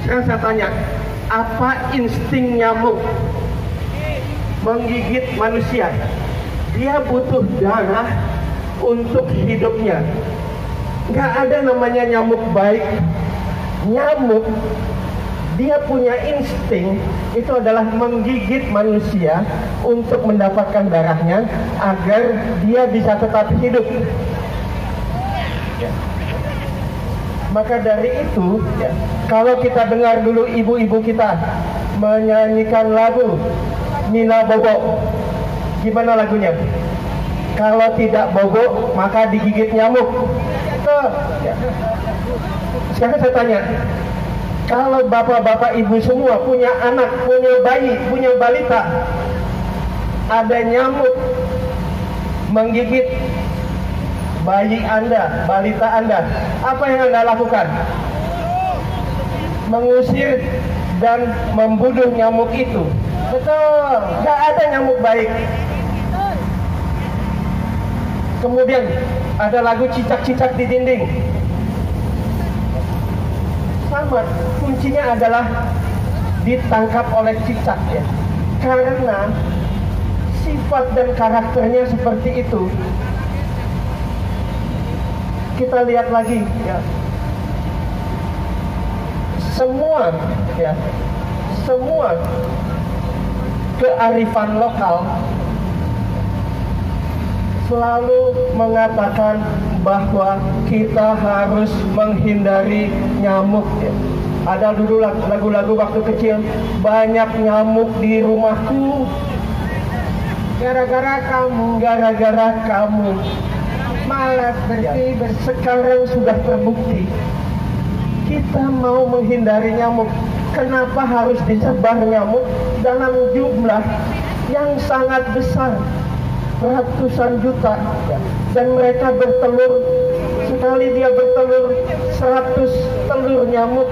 Sekarang saya tanya, apa insting nyamuk menggigit manusia? Dia butuh darah untuk hidupnya. Nggak ada namanya nyamuk baik. Nyamuk, dia punya insting, itu adalah menggigit manusia untuk mendapatkan darahnya agar dia bisa tetap hidup. Maka dari itu, kalau kita dengar dulu ibu-ibu kita menyanyikan lagu Nina Bobo, gimana lagunya? Kalau tidak bobo, maka digigit nyamuk. Tuh. Sekarang saya tanya, kalau bapak-bapak ibu semua punya anak, punya bayi, punya balita, ada nyamuk menggigit bayi Anda, balita Anda, apa yang Anda lakukan? Mengusir dan membunuh nyamuk itu. Betul, nggak ada nyamuk baik. Kemudian ada lagu cicak-cicak di dinding. Sama, kuncinya adalah ditangkap oleh cicak, ya. Karena sifat dan karakternya seperti itu. Kita lihat lagi, ya. Semua kearifan lokal selalu mengatakan bahwa kita harus menghindari nyamuk, ya. Ada dulu lagu-lagu waktu kecil, banyak nyamuk di rumahku, gara-gara kamu malas bersih. Sekarang sudah terbukti kita mau menghindari nyamuk. Kenapa harus disebar nyamuk dalam jumlah yang sangat besar, ratusan juta, dan mereka bertelur. Sekali dia bertelur 100 telur nyamuk,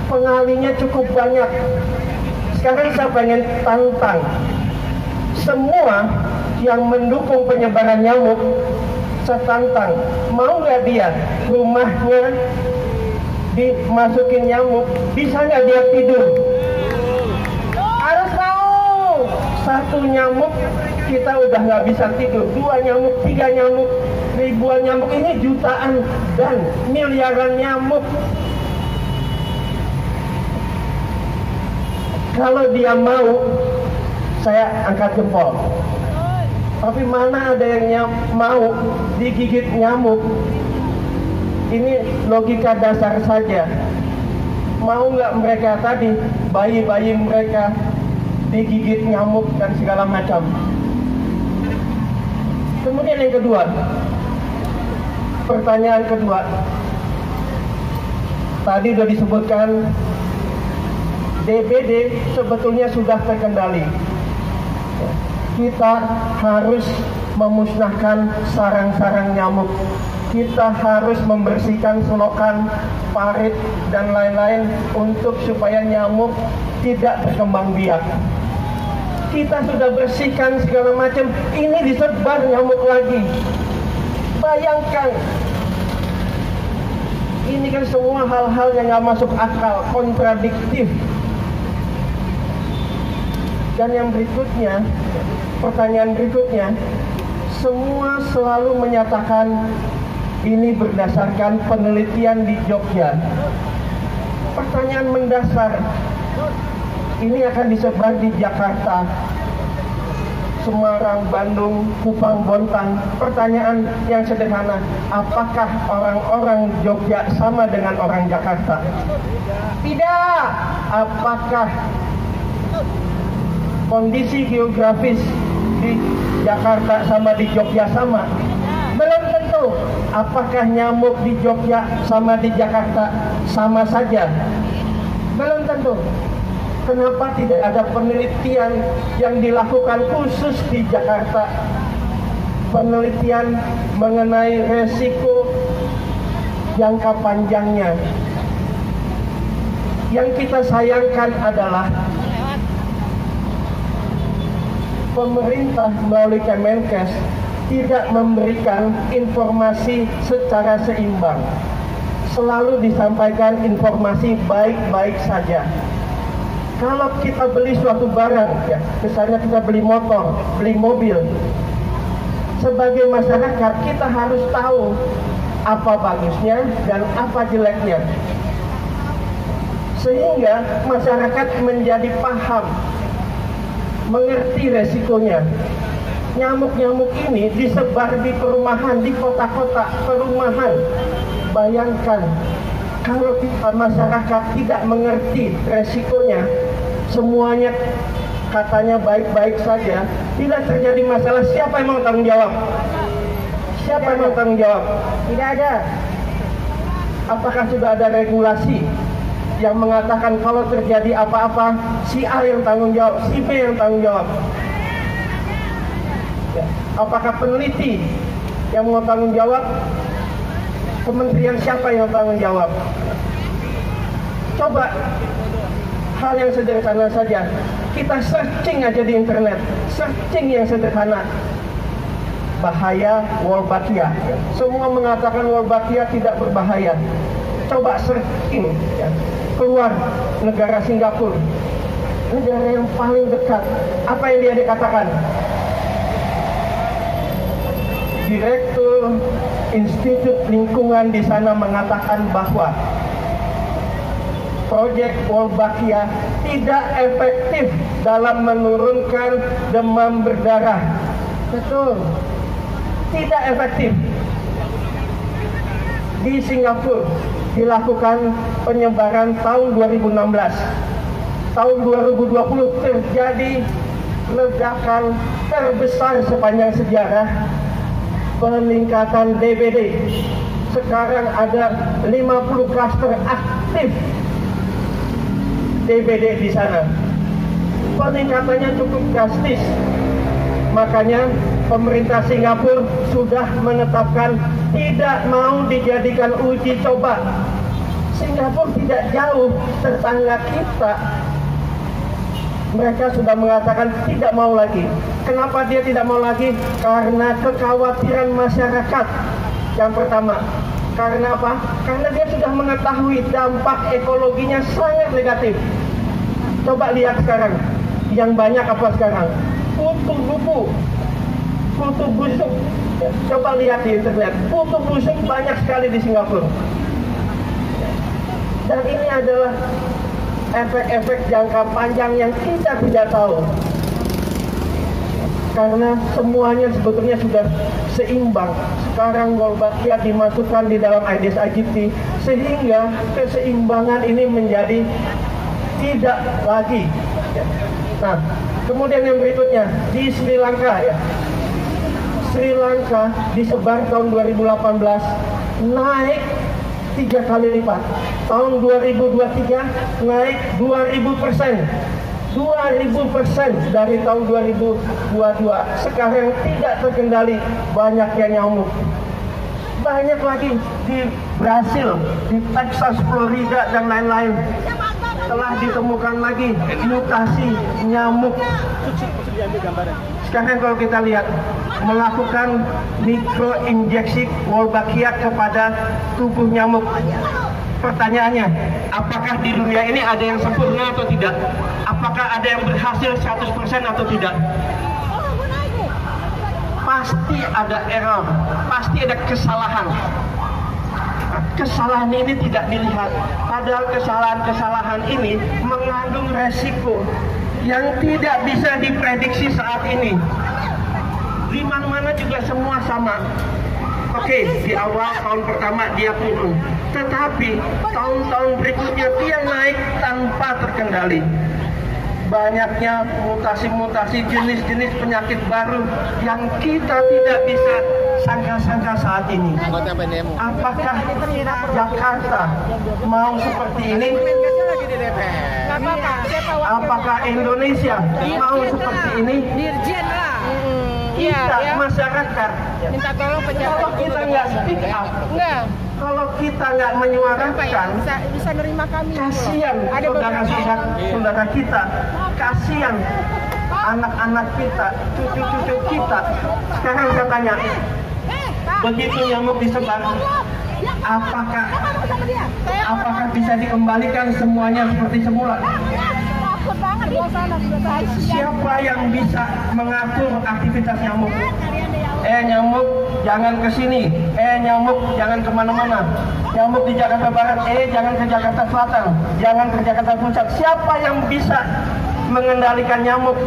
pengalinya cukup banyak. Sekarang saya pengen tantang semua yang mendukung penyebaran nyamuk. Saya tantang, mau nggak dia rumahnya dimasukin nyamuk? Bisa nggak dia tidur? Harus mau. Satu nyamuk kita udah nggak bisa tidur. 2 nyamuk, 3 nyamuk, ribuan nyamuk, ini jutaan dan miliaran nyamuk. Kalau dia mau, saya angkat jempol. Tapi mana ada yang mau digigit nyamuk? Ini logika dasar saja. Mau nggak mereka tadi, bayi-bayi mereka digigit nyamuk dan segala macam? Kemudian yang kedua, pertanyaan kedua, tadi sudah disebutkan DBD sebetulnya sudah terkendali. Kita harus memusnahkan sarang-sarang nyamuk. Kita harus membersihkan selokan, parit, dan lain-lain untuk supaya nyamuk tidak berkembang biak. Kita sudah bersihkan segala macam, ini disebar nyamuk lagi. Bayangkan, ini kan semua hal-hal yang nggak masuk akal, kontradiktif. Dan yang berikutnya, pertanyaan berikutnya, semua selalu menyatakan ini berdasarkan penelitian di Jogja. Pertanyaan mendasar, ini akan disebar di Jakarta, Semarang, Bandung, Kupang, Bontang. Pertanyaan yang sederhana, apakah orang-orang Jogja sama dengan orang Jakarta? Tidak. Apakah kondisi geografis di Jakarta sama di Jogja sama? Belum tentu. Apakah nyamuk di Jogja sama di Jakarta sama saja? Belum tentu. Kenapa tidak ada penelitian yang dilakukan khusus di Jakarta? Penelitian mengenai resiko jangka panjangnya. Yang kita sayangkan adalah pemerintah melalui Kemenkes tidak memberikan informasi secara seimbang. selalu disampaikan informasi baik-baik saja. Kalau kita beli suatu barang, ya, misalnya kita beli motor, beli mobil, sebagai masyarakat kita harus tahu apa bagusnya dan apa jeleknya, sehingga masyarakat menjadi paham, mengerti resikonya. Nyamuk-nyamuk ini disebar di perumahan, di kota-kota perumahan. Bayangkan kalau kita masyarakat tidak mengerti resikonya, semuanya katanya baik-baik saja, tidak terjadi masalah. Siapa yang mau tanggung jawab? Siapa yang mau tanggung jawab? Tidak ada. Apakah sudah ada regulasi yang mengatakan kalau terjadi apa-apa, si A yang tanggung jawab, si B yang tanggung jawab? Apakah peneliti yang mau tanggung jawab? Kementerian siapa yang tanggung jawab? Coba hal yang sederhana saja, kita searching aja di internet, searching yang sederhana, bahaya Wolbachia. Semua mengatakan Wolbachia tidak berbahaya. Coba searching, ya, keluar negara Singapura, negara yang paling dekat, apa yang dia dikatakan? Direktur Institut Lingkungan di sana mengatakan bahwa proyek Wolbachia tidak efektif dalam menurunkan demam berdarah. Betul, tidak efektif. Di Singapura dilakukan penyebaran tahun 2016. Tahun 2020 terjadi ledakan terbesar sepanjang sejarah, peningkatan DBD. Sekarang ada 50 klaster aktif DBD di sana. Peningkatannya cukup drastis. Makanya pemerintah Singapura sudah menetapkan tidak mau dijadikan uji coba. Singapura tidak jauh tetangga kita. Mereka sudah mengatakan tidak mau lagi. Kenapa dia tidak mau lagi? Karena kekhawatiran masyarakat. Yang pertama, karena apa? Karena dia sudah mengetahui dampak ekologinya sangat negatif. Coba lihat sekarang, yang banyak apa sekarang? Kutu busuk. Coba lihat di internet, kutu busuk banyak sekali di Singapura. Dan ini adalah efek-efek jangka panjang yang kita tidak tahu. Karena semuanya sebetulnya sudah seimbang. Sekarang Wolbachia dimasukkan di dalam Aedes aegypti, sehingga keseimbangan ini menjadi tidak lagi. Nah, kemudian yang berikutnya di Sri Lanka, ya. Sri Lanka disebar tahun 2018 naik 3 kali lipat. Tahun 2023 naik 2000%. 2000% dari tahun 2022. Sekarang tidak terkendali banyaknya nyamuk. Banyak lagi di Brasil, di Texas, Florida, dan lain-lain. Telah ditemukan lagi mutasi nyamuk. Sekarang kalau kita lihat, melakukan mikroinjeksi Wolbachia kepada tubuh nyamuk. Pertanyaannya, apakah di dunia ini ada yang sempurna atau tidak? Apakah ada yang berhasil 100% atau tidak? Pasti ada error, pasti ada kesalahan. Kesalahan ini tidak dilihat. Padahal kesalahan-kesalahan ini mengandung resiko yang tidak bisa diprediksi saat ini. Di mana-mana juga semua sama. Oke, di awal tahun pertama dia turun, tetapi tahun-tahun berikutnya dia naik tanpa terkendali. Banyaknya mutasi-mutasi jenis-jenis penyakit baru yang kita tidak bisa sangka-sangka saat ini. Apakah Jakarta mau seperti ini? Apakah Indonesia mau seperti ini? Kita masyarakat minta tolong pejabat. Kalau kita nggak speak up, kalau kita nggak menyuarakan, bisa nerima kami. kasihan saudara kita, kasihan anak-anak kita, cucu-cucu kita. Sekarang saya tanya, begitu nyamuk disebar, apakah bisa dikembalikan semuanya seperti semula? Siapa yang bisa mengatur aktivitas nyamuk? Nyamuk jangan ke sini, nyamuk jangan kemana-mana. Nyamuk di Jakarta Barat, jangan ke Jakarta Selatan, jangan ke Jakarta Pusat. Siapa yang bisa mengendalikan nyamuk?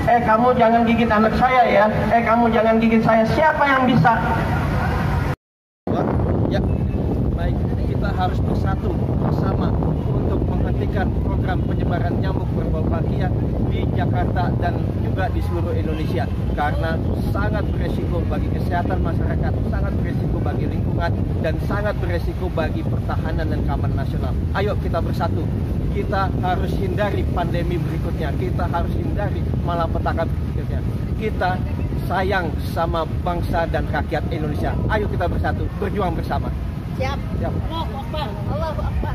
Kamu jangan gigit anak saya ya, kamu jangan gigit saya. Siapa yang bisa? Ya, baik, kita harus bersatu bersama untuk menghentikan program penyebaran nyamuk berbahaya di Jakarta dan juga di seluruh Indonesia, karena sangat beresiko bagi kesehatan masyarakat, sangat beresiko bagi lingkungan, dan sangat beresiko bagi pertahanan dan keamanan nasional. Ayo kita bersatu. Kita harus hindari pandemi berikutnya, kita harus hindari malapetaka berikutnya. Kita sayang sama bangsa dan rakyat Indonesia. Ayo kita bersatu, berjuang bersama. Siap. Siap. Allahu Akbar. Allahu Akbar.